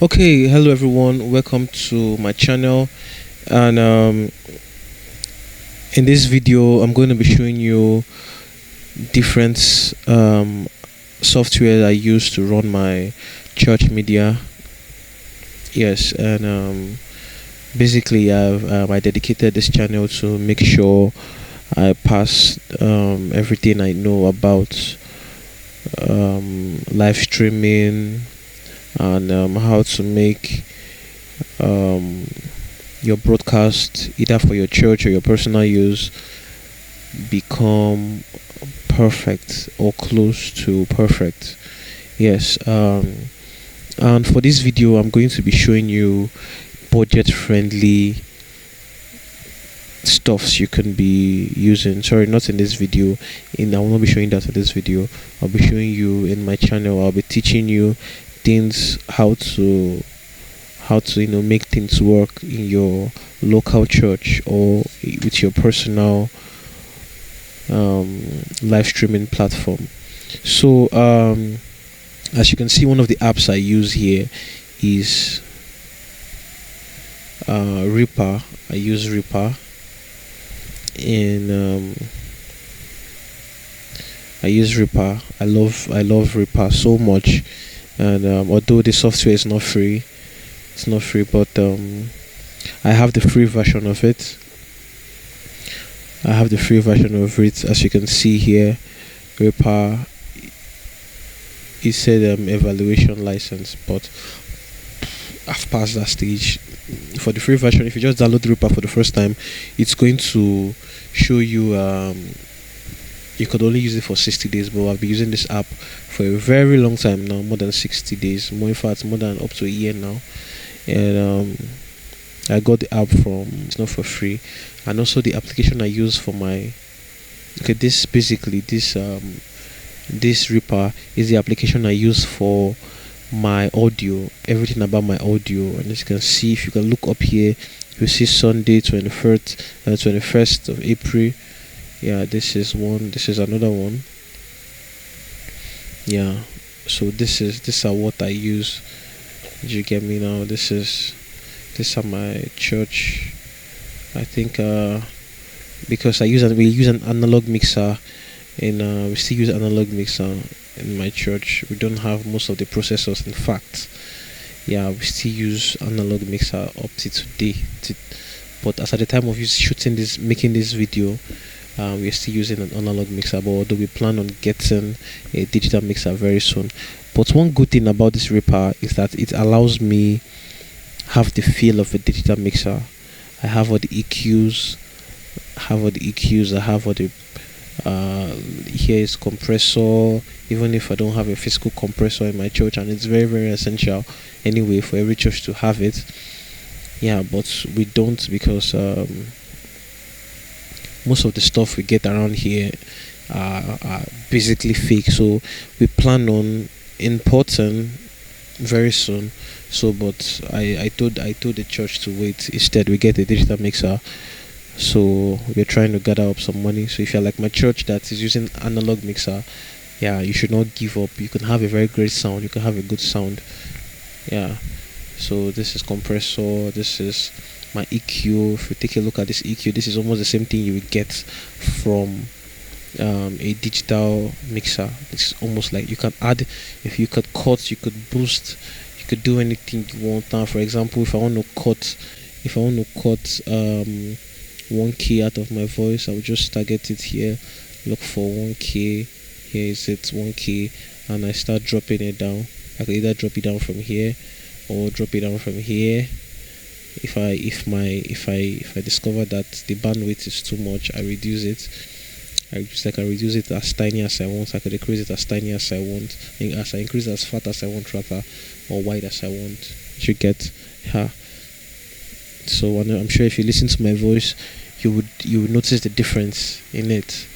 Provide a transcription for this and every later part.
Okay, hello everyone, welcome to my channel. And in this video I'm going to be showing you different software I use to run my church media. Yes, and basically I dedicated this channel to make sure I pass everything I know about live streaming and how to make um, your broadcast, either for your church or your personal use, become perfect or close to perfect. Yes, and for this video I'm going to be showing you budget friendly stuffs you can be using. Sorry, not in this video. I will not be showing that in this video. I'll be showing you in my channel. I'll be teaching you things, how to make things work in your local church or with your personal live streaming platform. So as you can see, one of the apps I use here is Reaper. I use Reaper, and I use Reaper. I love Reaper so much. And although the software is not free, but I have the free version of it. As you can see here. Reaper, it said evaluation license, but I've passed that stage. For the free version, if you just download Reaper for the first time, it's going to show you you could only use it for 60 days, but I've been using this app for a very long time now, more than 60 days, more, in fact more than up to a year now. And I got the app from, it's not for free. And also the application I use for my, okay, this basically this Reaper is the application I use for my audio, everything about my audio. And as you can see, if you can look up here, you see Sunday 21st of April. Yeah, this is one, this is another one. Yeah, so these are what I use. Did you get me now? These are my church. I think because we use an analog mixer, and we still use analog mixer in my church. We don't have most of the processors, in fact. Yeah, we still use analog mixer up to today. But as at the time of making this video, we're still using an analog mixer, but although we plan on getting a digital mixer very soon. But one good thing about this Reaper is that it allows me have the feel of a digital mixer. I have all the EQs, I have all the here is compressor, even if I don't have a physical compressor in my church, and it's very, very essential anyway for every church to have it. Yeah, but we don't, because most of the stuff we get around here are basically fake, so we plan on importing very soon. So but I told the church to wait. Instead we get a digital mixer, so we're trying to gather up some money. So if you're like my church that is using analog mixer, yeah, you should not give up. You can have a very great sound, you can have a good sound. Yeah, so this is compressor, this is my EQ. If you take a look at this EQ, this is almost the same thing you would get from a digital mixer. It's almost like you can add, if you could cut, you could boost, you could do anything you want. Now for example, if I want to cut 1k out of my voice, I will just target it here, look for 1k. Here is it, 1k, and I start dropping it down. I could either drop it down from here or drop it down from here. If I discover that the bandwidth is too much, I reduce it. I can reduce it as tiny as I want. I could decrease it as tiny as I want, and as I increase as fat as I want, rather, or wide as I want. You get, yeah. So I'm sure if you listen to my voice, you would notice the difference in it.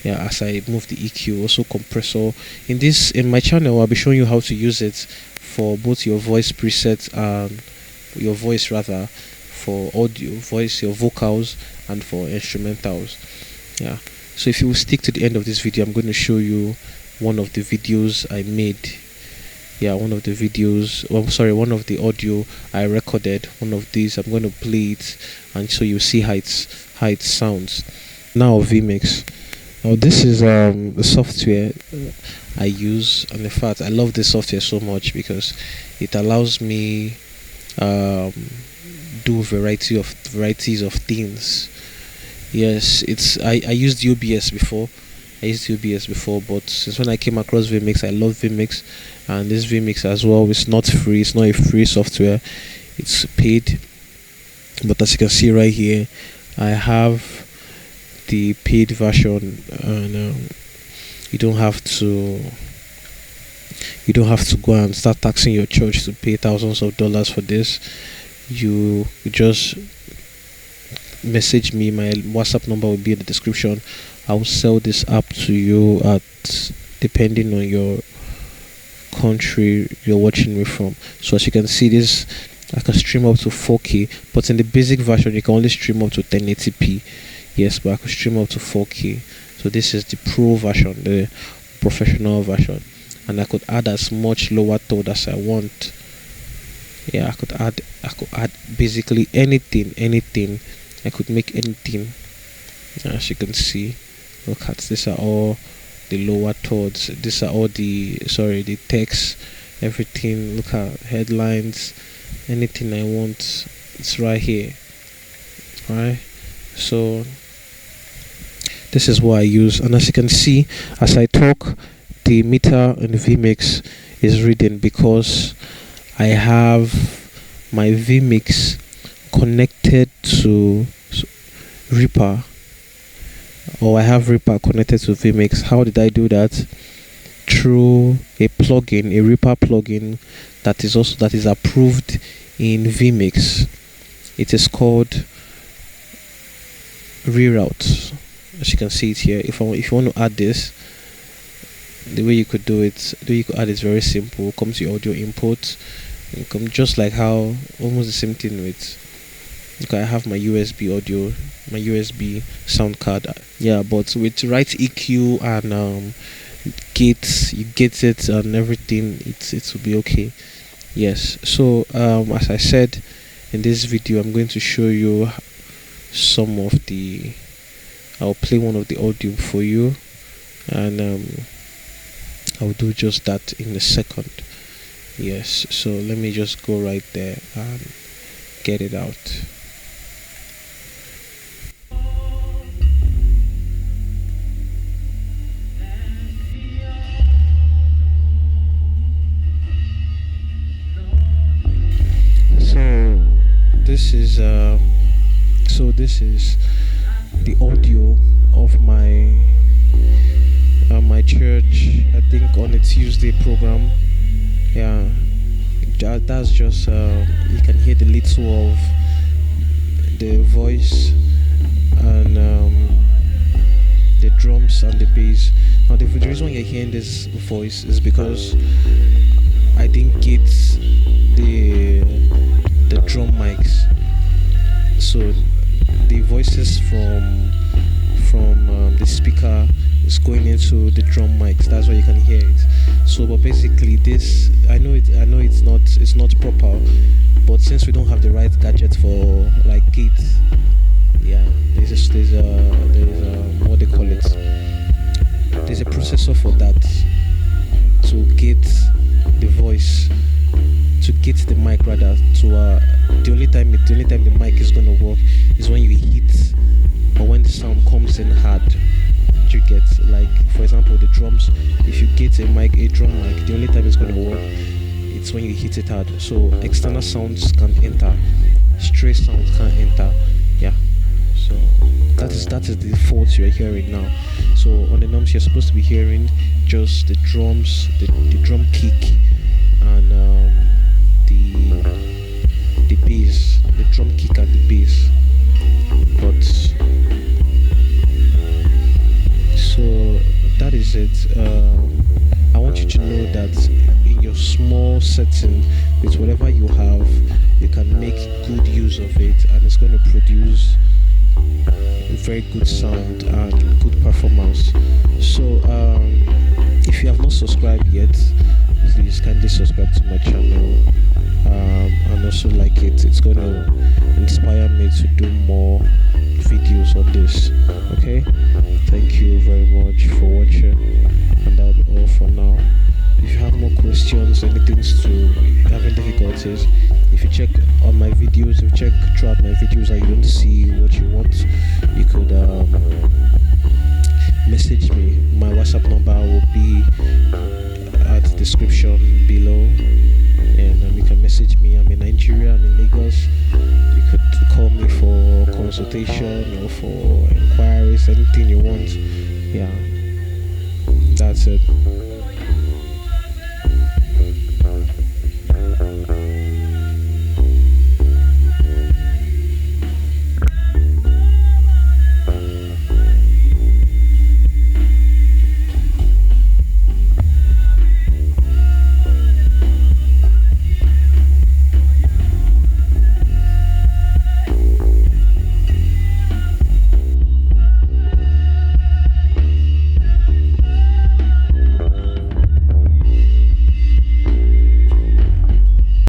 Yeah, as I move the EQ, also compressor. In my channel, I'll be showing you how to use it for both your voice presets and your voice, rather, for audio, voice, your vocals, and for instrumentals. Yeah, so if you will stick to the end of this video, I'm going to show you one of the videos I made Yeah, one of the videos, well, sorry, one of the audio I recorded. One of these, I'm going to play it, and so you see how it sounds. Now Vmix. Now this is the software I use, and in fact I love this software so much because it allows me um, do varieties of things. Yes, I used OBS before. I used OBS before, but since when I came across Vmix, I love Vmix, and this Vmix as well is not free. It's not a free software. It's paid, but as you can see right here, I have the paid version, and you don't have to go and start taxing your church to pay thousands of dollars for this. You just message me. My WhatsApp number will be in the description. I'll sell this app to you at, depending on your country you're watching me from. So as you can see, this I can stream up to 4K, but in the basic version you can only stream up to 1080p. Yes, but I can stream up to 4K. So this is the pro version, the professional version, and I could add as much lower third as I want. Yeah, I could add basically anything. I could make anything. As you can see, look at, these are all the lower thirds. These are all the text, everything. Look at headlines, anything I want, it's right here. Right, so this is what I use, and as you can see, as I talk, the meter in Vmix is reading because I have my Vmix connected to Reaper, or I have Reaper connected to Vmix. How did I do that? Through a plugin, a Reaper plugin that is approved in Vmix. It is called Reroute. As you can see it here. If you want to add this, the way you could do it, add it very simple. Come to your audio input, and come just like how, almost the same thing with. Okay, I have my USB audio, my USB sound card. Yeah, but with right EQ and gates, you get it and everything. It will be okay. Yes. So as I said, in this video, I'm going to show you some of the. I'll play one of the audio for you, and I'll do just that in a second. Yes, so let me just go right there and get it out. This is the audio of my church, I think on a Tuesday program. Yeah, that's just you can hear the little of the voice and the drums and the bass. Now the reason you're hearing this voice is because I didn't get the drum mics, so the voices from the speaker is going into the drum mics. That's why you can hear it. So, but basically, this I know it's not proper, but since we don't have the right gadget for like gates, yeah, there's what they call it. There's a processor for that to get the voice, to get the mic rather to the only time the mic is gonna work is when you hit, or when the sound comes in hard. You get, like, for example, the drums. If you get a drum mic, the only time it's gonna work it's when you hit it hard. So external sounds can enter, stray sounds can't enter. Yeah. So that is the fault you're hearing now. So on the drums you're supposed to be hearing just the drums, the drum kick, and the bass, the drum kick and the bass. But so that is it. I want you to know that in your small setting, with whatever you have, you can make good use of it, and it's going to produce very good sound and good performance. So if you have not subscribed yet, please kindly subscribe to my channel, and also like it. It's going to inspire me to do more videos on this. Okay, thank you very much for watching, and that'll be all for now. If you have more questions, anything to having difficulties, if you check on my videos, if you check throughout my videos and you don't see what you want, you could message me. My WhatsApp number will be at the description below, and you can message me. I'm in Nigeria, I'm in Lagos. You could call me for consultation or for inquiries, anything you want. Yeah, that's it.